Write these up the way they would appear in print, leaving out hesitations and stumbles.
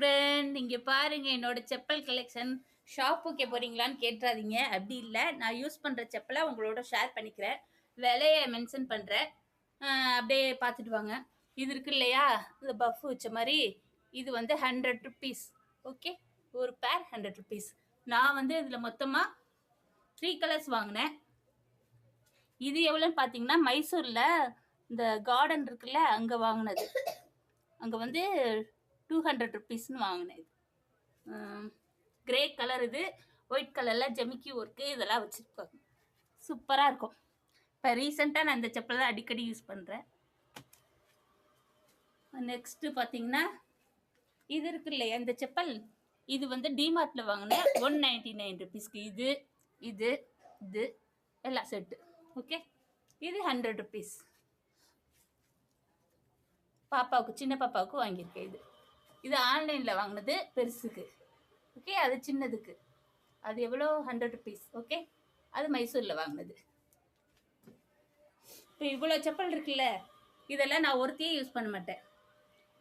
Friend. இங்கே பாருங்க என்னோட செப்பல் கலெக்ஷன். ஷாப் வைக்க போறீங்களான்னு கேட்டுறாதீங்க. அப்படி இல்லை, நான் யூஸ் பண்ணுற செப்பலை உங்களோட ஷேர் பண்ணிக்கிறேன். விலையை மென்ஷன் பண்ணுறேன், அப்படியே பார்த்துட்டு வாங்க. இது இருக்கு இல்லையா, இந்த பஃப் வச்ச மாதிரி, இது வந்து 100 ருபீஸ். ஓகே, ஒரு பேர் 100 ருபீஸ். நான் வந்து இதில் மொத்தமாக 3 கலர்ஸ் வாங்கினேன். இது எவ்வளோன்னு பார்த்தீங்கன்னா, மைசூரில் இந்த கார்டன் இருக்குல்ல, அங்கே வாங்கினது. அங்கே வந்து 200 ருபீஸ்ன்னு வாங்கினேன். இது கிரே கலர், இது ஒயிட் கலரில் ஜெமிக்கி ஒர்க்கு இதெல்லாம் வச்சுருப்பாங்க. சூப்பராக இருக்கும். இப்போ ரீசெண்டாக நான் இந்த செப்பல் தான் அடிக்கடி யூஸ் பண்ணுறேன். நெக்ஸ்ட்டு பார்த்தீங்கன்னா, இது இருக்கு இல்லையா இந்த செப்பல், இது வந்து டிமார்ட்டில் வாங்கினேன் 199 ருபீஸ்க்கு. இது இது இது எல்லாம் செட்டு. ஓகே, இது 100 ருபீஸ். பாப்பாவுக்கு, சின்ன பாப்பாவுக்கு வாங்கியிருக்கேன். இது ஆன்லைனில் வாங்கினது பெருசுக்கு. ஓகே, அது சின்னதுக்கு. அது எவ்வளோ, 100 ருபீஸ். ஓகே, அது மைசூரில் வாங்கினது. இப்போ இவ்வளோ செப்பல் இருக்குல்ல, இதெல்லாம் நான் ஒருத்தையே யூஸ் பண்ண மாட்டேன்.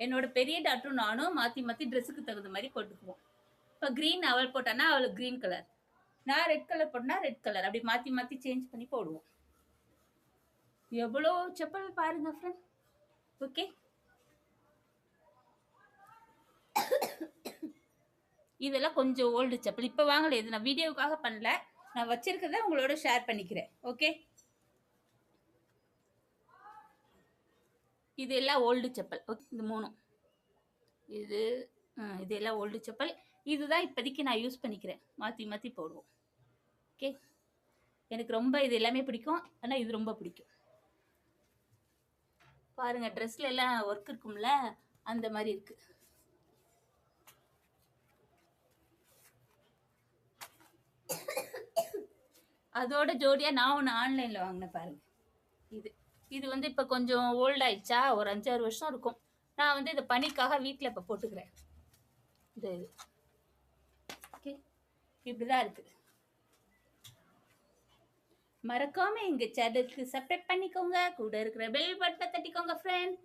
என்னோட பெரிய டாக்டரும் நானும் மாற்றி மாற்றி ட்ரெஸ்ஸுக்கு தகுந்த மாதிரி போட்டுக்குவோம். இப்போ க்ரீன் அவள் போட்டானா அவளுக்கு க்ரீன் கலர், நான் ரெட் கலர் போட்டனா ரெட் கலர், அப்படி மாற்றி மாற்றி சேஞ்ச் பண்ணி போடுவோம். எவ்வளோ செப்பல் பாருங்க ஃப்ரெண்ட். ஓகே, இதெல்லாம் கொஞ்சம் ஓல்டு செப்பல், இப்போ வாங்கலை. இது நான் வீடியோவுக்காக பண்ணல, நான் வச்சிருக்கிறத உங்களோட ஷேர் பண்ணிக்கிறேன். ஓகே, இது எல்லாம் ஓல்டு செப்பல். ஓகே, இந்த மூணும் இது எல்லாம் ஓல்டு செப்பல். இதுதான் இப்போதைக்கு நான் யூஸ் பண்ணிக்கிறேன், மாற்றி மாற்றி போடுவோம். ஓகே, எனக்கு ரொம்ப இது எல்லாமே பிடிக்கும், ஆனால் இது ரொம்ப பிடிக்கும். பாருங்க, ட்ரெஸ்ல எல்லாம் ஒர்க் இருக்கும்ல, அந்த மாதிரி இருக்கு. அதோட ஜோடியாக நான் ஒன்று ஆன்லைனில் வாங்கினேன் பாருங்க. இது வந்து இப்போ கொஞ்சம் ஓல்ட் ஆயிடுச்சா, ஒரு 5-6 வருஷம் இருக்கும். நான் வந்து இதை பனிக்காக வீட்டில் இப்போ போட்டுக்கிறேன். இது ஓகே, இப்படிதான் இருக்குது. மறக்காம எங்க சேனலுக்கு சப்ஸ்கிரைப் பண்ணிக்கோங்க, கூட இருக்கிற பெல் பட்டனை தட்டிக்கோங்க ஃப்ரெண்ட்.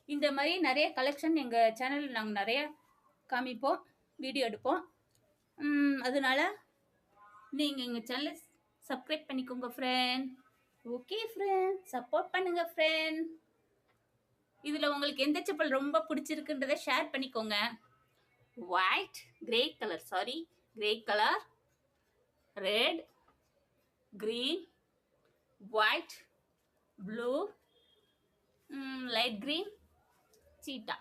இந்த மாதிரி நிறைய கலெக்ஷன் எங்கள் சேனலில் நாங்கள் நிறைய காமிப்போம், வீடியோ எடுப்போம். அதனால நீங்கள் எங்கள் சேனலை சப்ஸ்கிரைப் பண்ணிக்கோங்க ஃப்ரெண்ட். ஓகே ஃப்ரெண்ட், சப்போர்ட் பண்ணுங்க ஃப்ரெண்ட். இதில் உங்களுக்கு எந்த செப்பல் ரொம்ப பிடிச்சிருக்குன்றதை ஷேர் பண்ணிக்கோங்க. White, grey colour, sorry grey colour, red, green, white, blue, light green, cheetah.